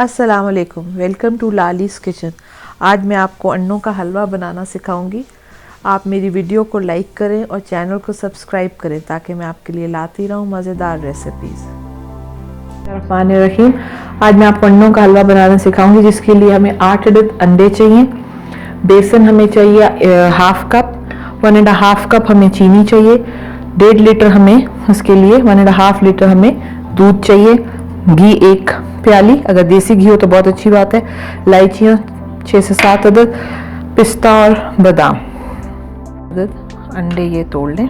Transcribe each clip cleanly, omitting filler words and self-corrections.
अस्सलाम वालेकुम, welcome to लालीज़ kitchen. आज मैं आपको अंडों का हलवा बनाना सिखाऊंगी। आप मेरी वीडियो को लाइक करें और चैनल को सब्सक्राइब करें ताकि मैं आपके लिए लाती रहूं मज़ेदार रेसिपीज़। रहमानिर्रहीम। आज मैं आपको अंडों का हलवा बनाना सिखाऊंगी, जिसके लिए हमें 8 अदद अंडे चाहिए। बेसन हमें चाहिए हाफ कप, 1.5 कप हमें चीनी चाहिए, 1.5 लीटर हमें उसके लिए 1.5 लीटर हमें दूध चाहिए, घी 1 प्याली, अगर देसी घी हो तो बहुत अच्छी बात है, इलायचियाँ 6 से 7 अदद, पिस्ता और बादाम अदद। अंडे ये तोड़ लें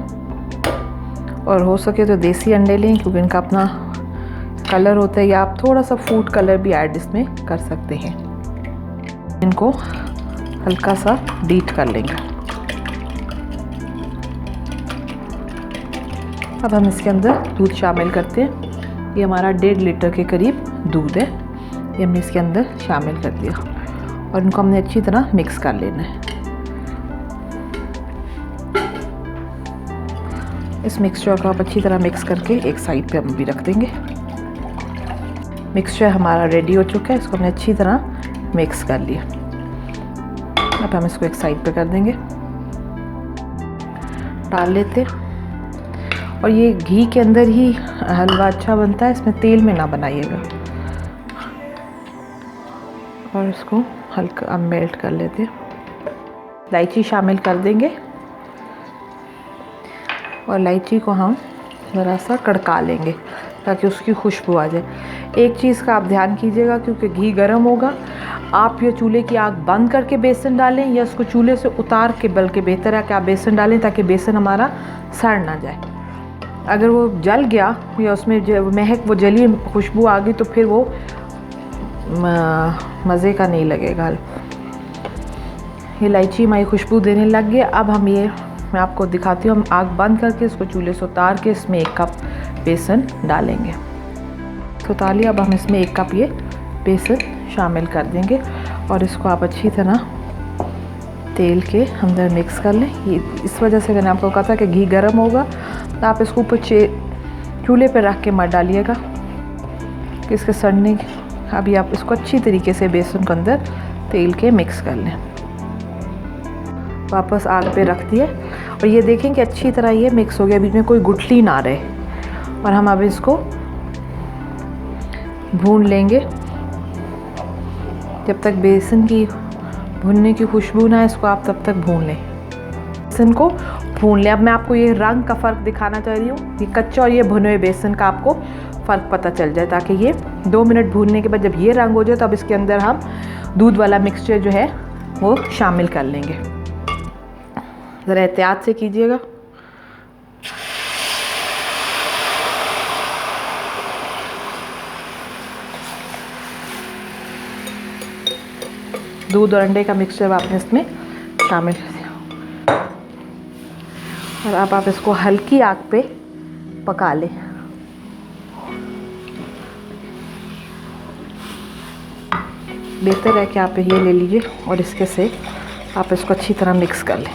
और हो सके तो देसी अंडे लें क्योंकि इनका अपना कलर होता है, या आप थोड़ा सा फूड कलर भी ऐड इसमें कर सकते हैं। इनको हल्का सा बीट कर लेंगे। अब हम इसके अंदर दूध शामिल करते हैं। ये हमारा 1.5 लीटर के करीब दूध है, ये हमने इसके अंदर शामिल कर दिया और इनको हमने अच्छी तरह मिक्स कर लेना है। इस मिक्सचर को आप अच्छी तरह मिक्स करके एक साइड पे हम भी रख देंगे। मिक्सचर हमारा रेडी हो चुका है, इसको हमने अच्छी तरह मिक्स कर लिया। अब हम इसको एक साइड पे कर देंगे, डाल लेते। और ये घी के अंदर ही हलवा अच्छा बनता है, इसमें तेल में ना बनाइएगा। और इसको हल्का मेल्ट कर लेते हैं। इलायची शामिल कर देंगे और इलायची को हम ज़रा सा कड़का लेंगे ताकि उसकी खुशबू आ जाए। एक चीज़ का आप ध्यान कीजिएगा, क्योंकि घी गर्म होगा, आप ये चूल्हे की आग बंद करके बेसन डालें या उसको चूल्हे से उतार के, बल्कि बेहतर है कि आप बेसन डालें ताकि बेसन हमारा सड़ ना जाए। अगर वो जल गया या उसमें जो महक, वो जली खुशबू आ गई, तो फिर वो मज़े का नहीं लगेगा। इलायची हमारी खुशबू देने लग गई। अब हम ये, मैं आपको दिखाती हूँ, हम आग बंद करके इसको चूल्हे से उतार के इसमें 1 कप बेसन डालेंगे। तो उतार लिया। अब हम इसमें 1 कप ये बेसन शामिल कर देंगे और इसको आप अच्छी तरह तेल के अंदर मिक्स कर लें। ये इस वजह से मैंने आपको कहा था कि घी गर्म होगा, तो आप इसको ऊपर चूल्हे पर रख के मत डालिएगा कि इसके सड़ने। अभी आप इसको अच्छी तरीके से बेसन के अंदर तेल के मिक्स कर लें। वापस आग पे रख दिए और ये देखें कि अच्छी तरह ये मिक्स हो गया, बीच में कोई गुठली ना रहे। और हम अब इसको भून लेंगे जब तक बेसन की भुनने की खुशबू ना है, इसको आप तब तक भून लें, बेसन को भून लें। अब मैं आपको ये रंग का फ़र्क दिखाना चाह रही हूँ, ये कच्चा और ये भुने हुए बेसन का आपको फ़र्क पता चल जाए, ताकि ये 2 मिनट भूनने के बाद जब ये रंग हो जाए, तो अब इसके अंदर हम दूध वाला मिक्सचर जो है वो शामिल कर लेंगे। ज़रा एहतियात से कीजिएगा। दूध और अंडे का मिक्सचर आपने इसमें शामिल कर दिया और अब आप इसको हल्की आग पे पका लें। बेहतर है कि आप ये ले लीजिए और इसके से आप इसको अच्छी तरह मिक्स कर लें।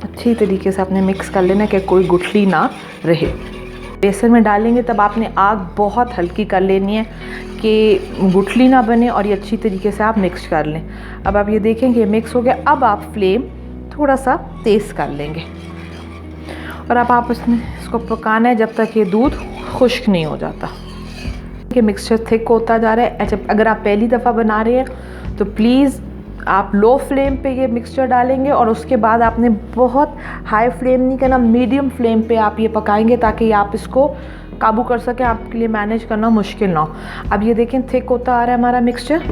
अच्छी तरीके से आपने मिक्स कर लेना कि कोई गुठली ना रहे। बेसन में डालेंगे तब आपने आग बहुत हल्की कर लेनी है कि गुठली ना बने, और ये अच्छी तरीके से आप मिक्स कर लें। अब आप ये देखें कि ये मिक्स हो गया। अब आप फ्लेम थोड़ा सा तेज़ कर लेंगे और अब आप इसको पकाना है जब तक ये दूध खुश्क नहीं हो जाता। कि मिक्सचर थिक होता जा रहा है। अच्छा, अगर आप पहली दफ़ा बना रहे हैं तो प्लीज़ आप लो फ्लेम पे ये मिक्सचर डालेंगे और उसके बाद आपने बहुत हाई फ्लेम नहीं करना, मीडियम फ्लेम पे आप ये पकाएंगे ताकि आप इसको काबू कर सकें, आपके लिए मैनेज करना मुश्किल ना हो। अब ये देखें थिक होता आ रहा है हमारा मिक्सचर,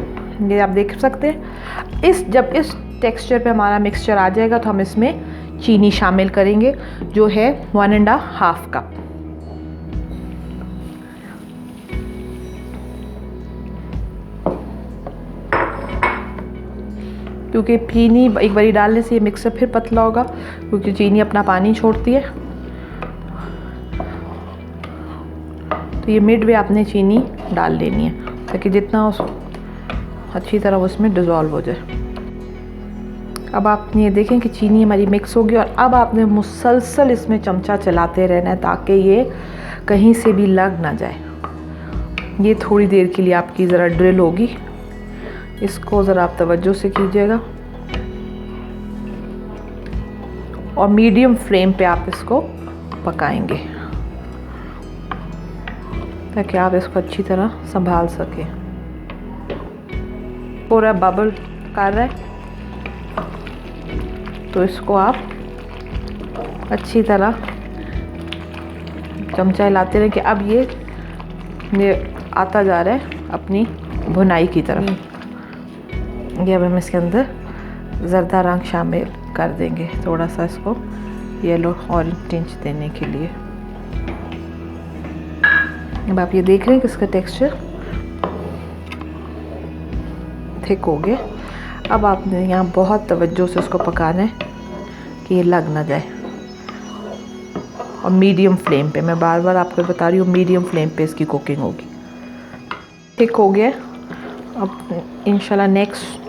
ये आप देख सकते हैं। जब इस टेक्सचर पे हमारा मिक्सचर आ जाएगा तो हम इसमें चीनी शामिल करेंगे, जो है 1.5 कप। क्योंकि चीनी एक बारी डालने से ये मिक्सर फिर पतला होगा, क्योंकि चीनी अपना पानी छोड़ती है। तो ये मिड वे आपने चीनी डाल लेनी है ताकि जितना अच्छी तरह उसमें डिज़ोल्व हो जाए। अब आपने ये देखें कि चीनी हमारी मिक्स होगी और अब आपने मुसलसल इसमें चमचा चलाते रहना है ताकि ये कहीं से भी लग ना जाए। ये थोड़ी देर के लिए आपकी ज़रा ड्रिल होगी, इसको ज़रा आप तवज्जो से कीजिएगा और मीडियम फ्लेम पे आप इसको पकाएंगे ताकि आप इसको अच्छी तरह संभाल सकें। पूरा बबल कर रहा है तो इसको आप अच्छी तरह चमचा हिलाते रहें कि अब ये आता जा रहा है अपनी भुनाई की तरफ। ये अब हम इसके अंदर ज़रदा रंग शामिल कर देंगे, थोड़ा सा इसको येलो ऑरेंज टिंच देने के लिए। अब आप ये देख रहे हैं कि इसका टेक्सचर थिक हो गया। अब आपने यहाँ बहुत तवज्जो से उसको पकाना है कि ये लग ना जाए और मीडियम फ्लेम पे, मैं बार बार आपको बता रही हूँ मीडियम फ्लेम पे इसकी कुकिंग होगी। थिक हो गया। अब इंशाल्लाह नेक्स्ट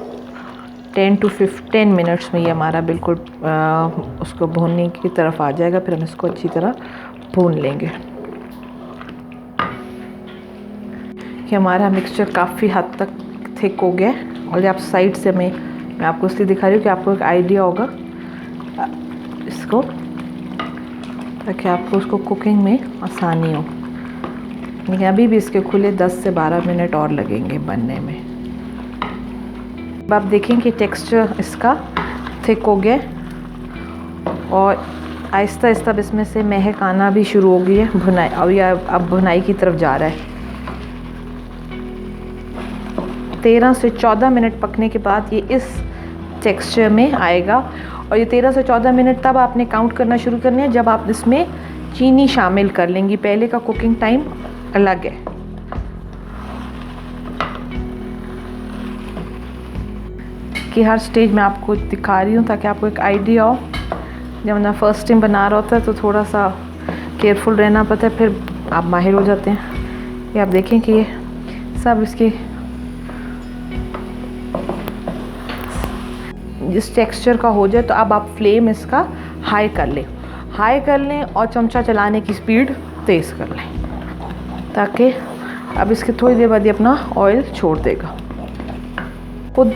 10 to 15 मिनट्स में ये हमारा बिल्कुल उसको भूनने की तरफ आ जाएगा। फिर हम इसको अच्छी तरह भून लेंगे कि हमारा मिक्सचर काफ़ी हद तक थिक हो गया है। और आप साइड से मैं आपको इसलिए दिखा रही हूँ कि आपको एक आइडिया होगा इसको, ताकि आपको उसको कुकिंग में आसानी हो। लेकिन अभी भी इसके खुले 10 से 12 मिनट और लगेंगे बनने में। अब आप देखें कि टेक्सचर इसका थिक हो गया और आहिस्ता आहिस्ता इसमें से महक आना भी शुरू हो गई है। भुनाई अब भुनाई की तरफ जा रहा है। 13 से 14 मिनट पकने के बाद ये इस टेक्सचर में आएगा। और ये 13 से 14 मिनट तब आपने काउंट करना शुरू करना है जब आप इसमें चीनी शामिल कर लेंगी। पहले का कुकिंग टाइम अलग है। कि हर स्टेज में आपको दिखा रही हूँ ताकि आपको एक आइडिया हो। जब ना फर्स्ट टाइम बना रहा होता है तो थोड़ा सा केयरफुल रहना पड़ता है, फिर आप माहिर हो जाते हैं। ये आप देखें कि ये सब इसके इस टेक्सचर का हो जाए तो अब आप फ्लेम इसका हाई कर लें और चमचा चलाने की स्पीड तेज़ कर लें ताकि अब इसके थोड़ी देर बाद ये अपना ऑयल छोड़ देगा, खुद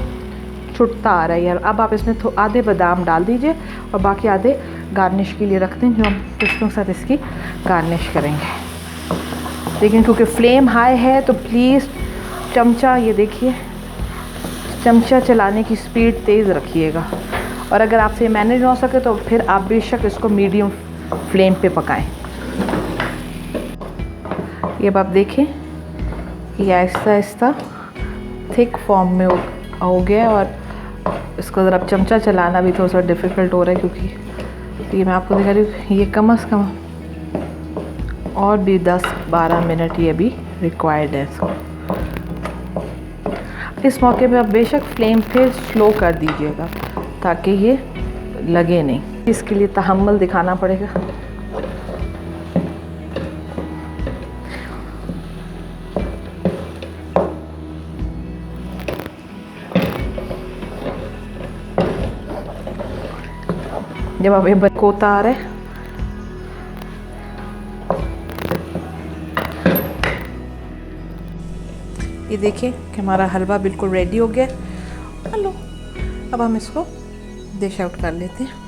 छुटता आ रहा है यार। अब आप इसमें आधे बादाम डाल दीजिए और बाकी आधे गार्निश के लिए रख दें, जो हम पिस्तों के साथ इसकी गार्निश करेंगे। लेकिन क्योंकि फ्लेम हाई है तो प्लीज़ चमचा, ये देखिए, चमचा चलाने की स्पीड तेज़ रखिएगा। और अगर आपसे मैनेज ना हो सके तो फिर आप बेशक इसको मीडियम फ्लेम पे पकाएं। ये अब आप देखें ये आहिस्ता आहिस्ता थिक फॉर्म में हो गया और इसको ज़रा चमचा चलाना भी थोड़ा सा डिफ़िकल्ट हो रहा है क्योंकि ये मैं आपको दिखा रही हूँ। ये कम से कम और भी 10-12 मिनट ये भी रिक्वायर्ड है इसको। इस मौके पे आप बेशक फ्लेम फिर स्लो कर दीजिएगा ताकि ये लगे नहीं। इसके लिए तहम्मुल दिखाना पड़ेगा। जब अब ये बकोता आ रहा है ये देखिए कि हमारा हलवा बिल्कुल रेडी हो गया। हेलो, अब हम इसको डिश आउट कर लेते हैं।